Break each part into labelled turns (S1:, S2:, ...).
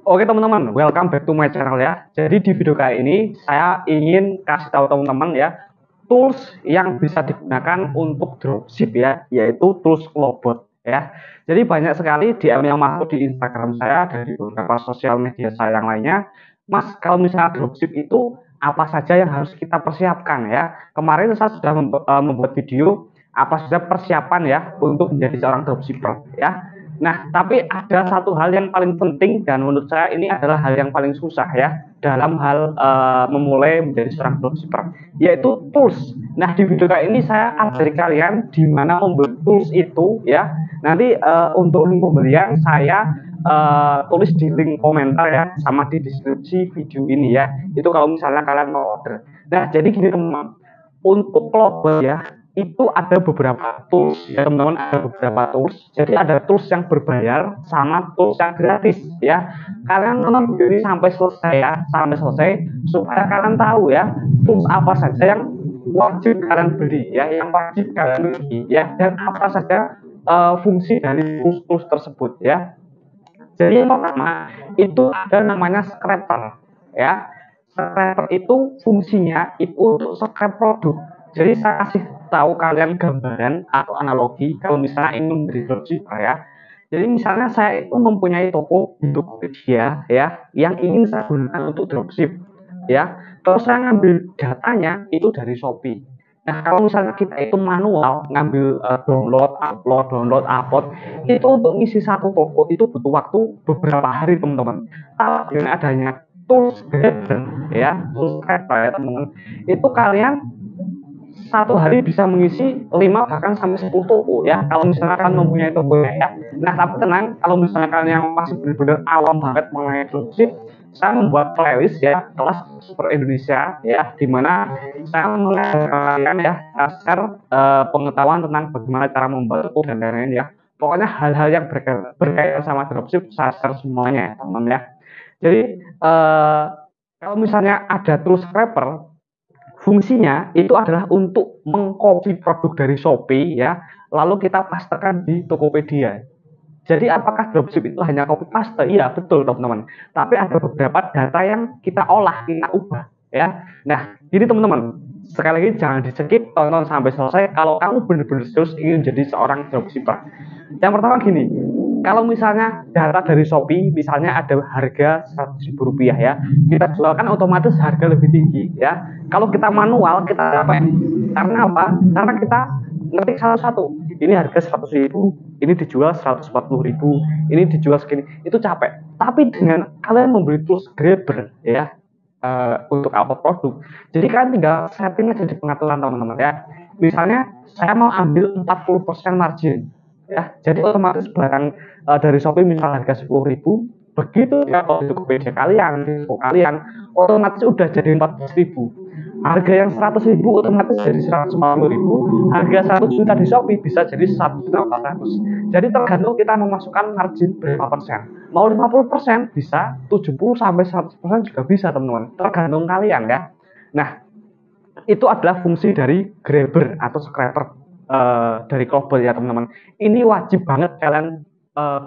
S1: Oke teman-teman, welcome back to my channel ya. Jadi di video kali ini saya ingin kasih tahu teman-teman ya, tools yang bisa digunakan untuk dropship ya, yaitu tools Clobot ya. Jadi banyak sekali DM yang masuk di Instagram saya dan di beberapa sosial media saya yang lainnya. Mas, kalau misalnya dropship itu apa saja yang harus kita persiapkan ya? Kemarin saya sudah membuat video apa saja persiapan ya untuk menjadi seorang dropshipper ya. Nah, tapi ada satu hal yang paling penting dan menurut saya ini adalah hal yang paling susah ya dalam hal memulai menjadi seorang dropshipper, yaitu tools. Nah, di video kali ini saya ajari kalian di mana membeli tools itu ya. Nanti untuk link pembelian saya tulis di link komentar ya, sama di deskripsi video ini ya. Itu kalau misalnya kalian mau order. Nah, jadi gini teman-teman, untuk Clobot ya, itu ada beberapa tools ya teman-teman, ada beberapa tools. Jadi ada tools yang berbayar sama tools yang gratis ya. Kalian nonton video ini sampai selesai ya, sampai selesai supaya kalian tahu ya tools apa saja yang wajib kalian beli ya, yang wajib kalian beli ya, dan apa saja fungsi dari tools tersebut ya. Jadi yang pertama itu ada namanya scraper ya. Scraper itu fungsinya itu untuk scrap produk. Jadi saya kasih tahu kalian gambaran atau analogi kalau misalnya ini menjadi dropshipper ya. Jadi misalnya saya itu mempunyai toko di Tokopedia ya, yang ingin saya gunakan untuk dropship ya. Terus saya ngambil datanya itu dari Shopee. Nah, kalau misalnya kita itu manual ngambil download, upload, itu untuk ngisi satu toko itu butuh waktu beberapa hari teman-teman. Tapi dengan adanya tools ya, tools ya teman-teman, itu kalian satu hari bisa mengisi 5 bahkan sampai 10 toko ya, kalau misalnya kalian mempunyai toko ya. Nah, tapi tenang, kalau misalnya kalian yang masih benar-benar awam banget mengenai dropship, saya membuat playlist ya, kelas super Indonesia ya, dimana saya mengajarkan kalian ya, share pengetahuan tentang bagaimana cara membuat toko dan lain-lain ya. Pokoknya hal-hal yang berkaitan sama dropship saya share semuanya ya teman-teman ya. Jadi kalau misalnya ada tools scraper, fungsinya itu adalah untuk mengcopy produk dari Shopee ya, lalu kita pastekan di Tokopedia. Jadi apakah dropship itu hanya copy paste? Iya betul teman-teman. Tapi ada beberapa data yang kita olah, kita ubah ya. Nah, jadi teman-teman, sekali lagi jangan di-skip, tonton sampai selesai kalau kamu benar-benar serius ingin jadi seorang dropshipper. Yang pertama gini, kalau misalnya data dari Shopee, misalnya ada harga Rp100.000 ya, kita jual kan otomatis harga lebih tinggi ya. Kalau kita manual, kita capek. Karena apa? Karena kita ngetik satu-satu. Ini harga 100.000, ini dijual 140.000, ini dijual segini. Itu capek. Tapi dengan kalian membeli tools Grabber ya, untuk upload produk, jadi kalian tinggal setting aja di pengaturan teman-teman ya. Misalnya saya mau ambil 40% margin ya, jadi otomatis barang dari Shopee misal harga 10.000, begitu ya kalau di Tokopedia kalian, di toko kalian, otomatis udah jadi 14.000. Harga yang 100.000 otomatis jadi 150.000, harga 1 juta di Shopee bisa jadi 1.400.000. Jadi tergantung kita memasukkan margin berapa persen. Mau 50% bisa, 70 sampai 100% juga bisa teman-teman. Tergantung kalian ya. Nah, itu adalah fungsi dari Grabber atau scraper dari Clobot ya teman-teman. Ini wajib banget kalian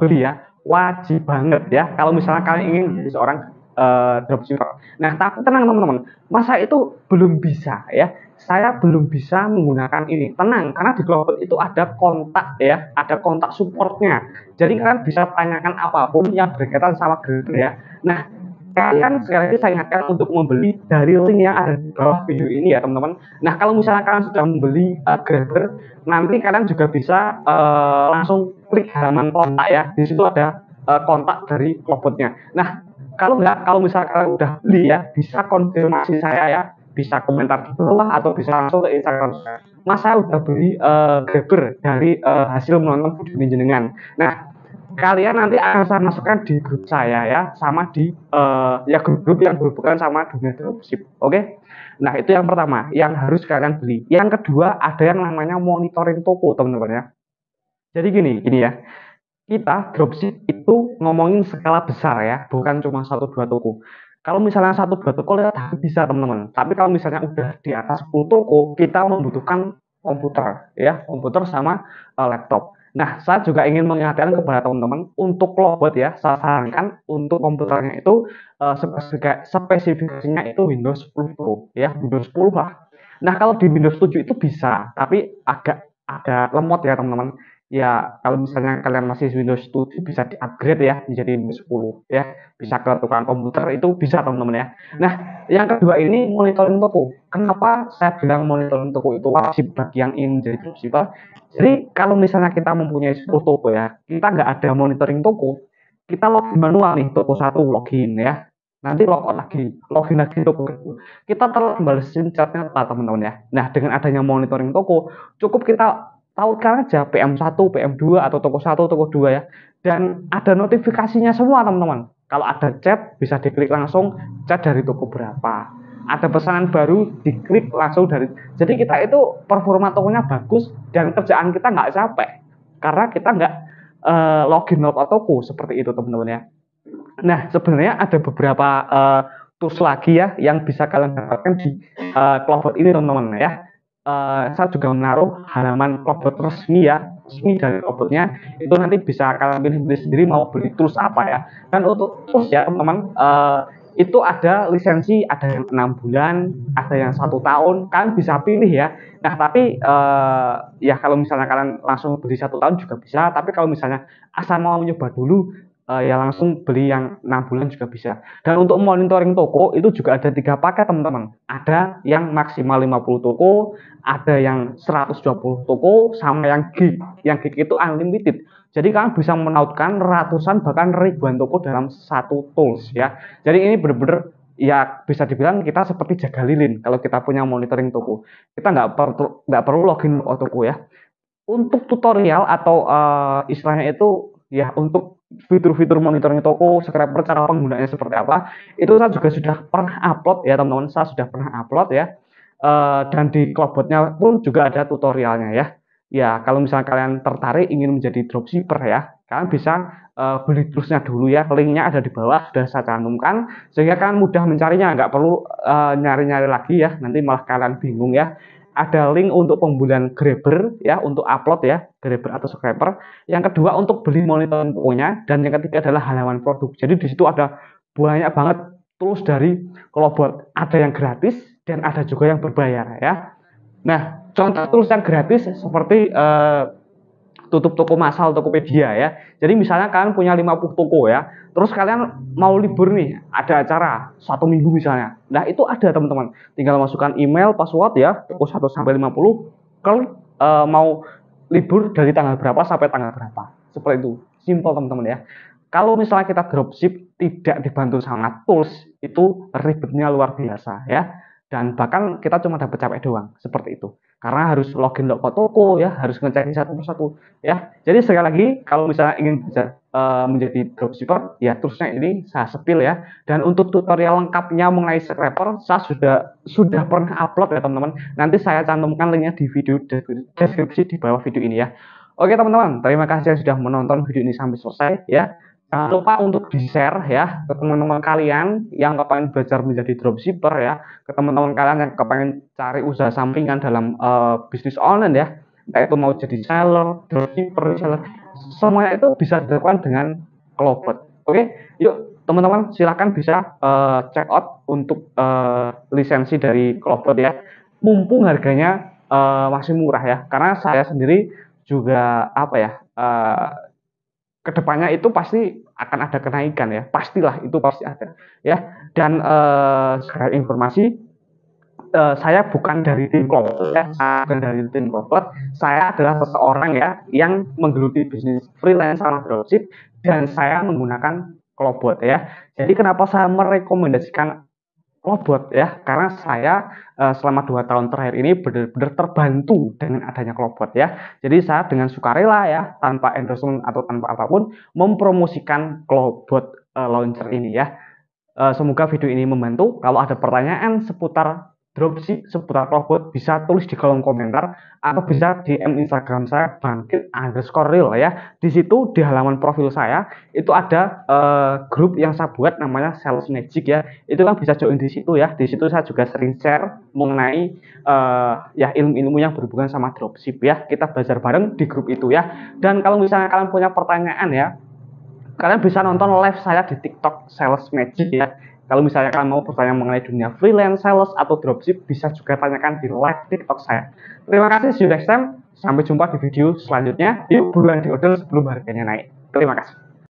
S1: beli ya, wajib banget ya. Kalau misalnya kalian ingin jadi seorang dropshipper. Nah, tapi tenang teman-teman, masa itu belum bisa ya. Saya belum bisa menggunakan ini. Tenang, karena di Clobot itu ada kontak ya, ada kontak supportnya. Jadi kalian bisa tanyakan apapun yang berkaitan sama Grabber ya. Nah, kalian sekali lagi saya ingatkan untuk membeli dari link yang ada di bawah video ini ya teman-teman. Nah, kalau misalnya kalian sudah membeli Grabber, nanti kalian juga bisa langsung klik halaman kontak ya. Di situ ada kontak dari Clobotnya. Nah, kalau misalnya kalian udah beli ya, bisa konfirmasi saya ya, bisa komentar di bawah atau bisa langsung ke Instagram saya. Mas, saya udah beli Grabber dari hasil menonton video ini jenengan. Nah, kalian nanti akan saya masukkan di grup saya ya, sama di ya grup-grup yang berhubungan sama dunia dropship. Oke? Nah, itu yang pertama yang harus kalian beli. Yang kedua ada yang namanya monitoring toko teman-teman ya. Jadi gini ya, kita dropship itu ngomongin skala besar ya, bukan cuma 1-2 toko. Kalau misalnya 1-2 toko ya bisa teman-teman, tapi kalau misalnya udah di atas 10 toko, kita membutuhkan komputer ya, komputer sama laptop. Nah, saya juga ingin mengingatkan kepada teman-teman untuk Clobot ya, saya sarankan untuk komputernya itu spesifikasinya itu Windows 10 Pro ya, Windows 10 lah. Nah, kalau di Windows 7 itu bisa, tapi agak lemot ya teman-teman. Ya, kalau misalnya kalian masih Windows 7 bisa di-upgrade ya menjadi Windows 10 ya. Bisa ke tukang komputer itu bisa teman-teman ya. Nah, yang kedua ini monitoring toko. Kenapa saya bilang monitoring toko itu wajib bagi yang ingin jadi dropshipper? Jadi kalau misalnya kita mempunyai 10 toko ya, kita nggak ada monitoring toko, kita login manual nih toko satu login ya. Nanti login lagi toko itu. Kita telah balesin chatnya teman-teman ya. Nah dengan adanya monitoring toko, cukup kita tautkan aja PM1, PM2 atau toko 1, toko 2 ya. Dan ada notifikasinya semua teman-teman. Kalau ada chat bisa diklik langsung chat dari toko berapa. Ada pesanan baru diklik langsung dari. Jadi kita itu performa tokonya bagus dan kerjaan kita nggak capek karena kita nggak login out toko seperti itu teman-teman ya. Nah sebenarnya ada beberapa tools lagi ya yang bisa kalian dapatkan di Clobot ini teman-teman ya. Saya juga menaruh halaman Clobot resmi ya, resmi dari Clobotnya itu nanti bisa kalian pilih sendiri mau beli tools apa ya. Dan untuk tools ya teman-teman itu ada lisensi, ada yang 6 bulan, ada yang 1 tahun, kalian bisa pilih ya. Nah tapi ya kalau misalnya kalian langsung beli 1 tahun juga bisa, tapi kalau misalnya asal mau nyoba dulu ya langsung beli yang 6 bulan juga bisa. Dan untuk monitoring toko itu juga ada 3 paket teman-teman. Ada yang maksimal 50 toko, ada yang 120 toko, sama yang gig. Yang gig itu unlimited. Jadi kalian bisa menautkan ratusan bahkan ribuan toko dalam satu tools ya. Jadi ini benar-benar ya bisa dibilang kita seperti jaga lilin kalau kita punya monitoring toko. Kita nggak perlu login ke toko ya. Untuk tutorial atau istilahnya itu ya untuk fitur-fitur monitoring toko, scraper cara penggunaannya seperti apa, itu saya juga sudah pernah upload ya teman-teman, saya sudah pernah upload ya. Dan di Clobotnya pun juga ada tutorialnya ya. Ya, kalau misalnya kalian tertarik ingin menjadi dropshipper ya, kalian bisa beli terusnya dulu ya. Linknya ada di bawah, sudah saya cantumkan sehingga kalian mudah mencarinya, nggak perlu nyari-nyari lagi ya. Nanti malah kalian bingung ya. Ada link untuk pembelian Grabber ya, untuk upload ya, Grabber atau scraper. Yang kedua untuk beli monitoring tokonya, dan yang ketiga adalah halaman produk. Jadi di situ ada banyak banget tools dari Clobot. Ada yang gratis dan ada juga yang berbayar ya. Nah, contoh tools yang gratis seperti tutup toko massal Tokopedia ya. Jadi misalnya kalian punya 50 toko ya, terus kalian mau libur nih, ada acara 1 minggu misalnya. Nah, itu ada teman-teman. Tinggal masukkan email, password ya, toko 1 sampai 50, kalian mau libur dari tanggal berapa sampai tanggal berapa. Seperti itu. Simple teman-teman ya. Kalau misalnya kita dropship tidak dibantu sama tools, itu ribetnya luar biasa ya. Dan bahkan kita cuma dapat capek doang, seperti itu. Karena harus login ke toko ya, harus ngecek satu persatu ya. Jadi sekali lagi kalau misalnya ingin bisa menjadi dropshipper ya terusnya ini saya spill ya. Dan untuk tutorial lengkapnya mengenai scraper saya sudah pernah upload ya teman-teman. Nanti saya cantumkan linknya di video deskripsi di bawah video ini ya. Oke teman-teman, terima kasih sudah menonton video ini sampai selesai ya. Jangan lupa untuk di-share ya ke teman-teman kalian yang kepengen belajar menjadi dropshipper ya, ke teman-teman kalian yang kepengen cari usaha sampingan dalam bisnis online ya, entah itu mau jadi seller, dropshipper, reseller, semuanya itu bisa dilakukan dengan Clobot. Oke, yuk teman-teman silakan bisa check out untuk lisensi dari Clobot ya, mumpung harganya masih murah ya, karena saya sendiri juga apa ya kedepannya itu pasti akan ada kenaikan ya, pastilah itu pasti ada ya. Dan sekedar informasi, saya bukan dari tim Clobot ya, saya bukan dari tim Clobot, saya adalah seseorang ya yang menggeluti bisnis freelance sama dropship dan saya menggunakan Clobot ya. Jadi kenapa saya merekomendasikan Clobot ya, karena saya selama 2 tahun terakhir ini benar-benar terbantu dengan adanya Clobot ya. Jadi saya dengan sukarela ya, tanpa endorsement atau tanpa apapun, mempromosikan Clobot launcher ini ya. Semoga video ini membantu. Kalau ada pertanyaan seputar dropship seputar robot, bisa tulis di kolom komentar atau bisa DM Instagram saya bangkit_real ya. Di situ di halaman profil saya itu ada grup yang saya buat namanya Sales Magic ya. Itu kan bisa join di situ ya. Di situ saya juga sering share mengenai ya ilmu-ilmu yang berhubungan sama dropship ya. Kita belajar bareng di grup itu ya. Dan kalau misalnya kalian punya pertanyaan ya, kalian bisa nonton live saya di TikTok Sales Magic ya. Kalau misalnya kalian mau bertanya mengenai dunia freelance, sales, atau dropship, bisa juga tanyakan di live TikTok saya. Terima kasih, see you next time. Sampai jumpa di video selanjutnya. Yuk buruan di order sebelum harganya naik. Terima kasih.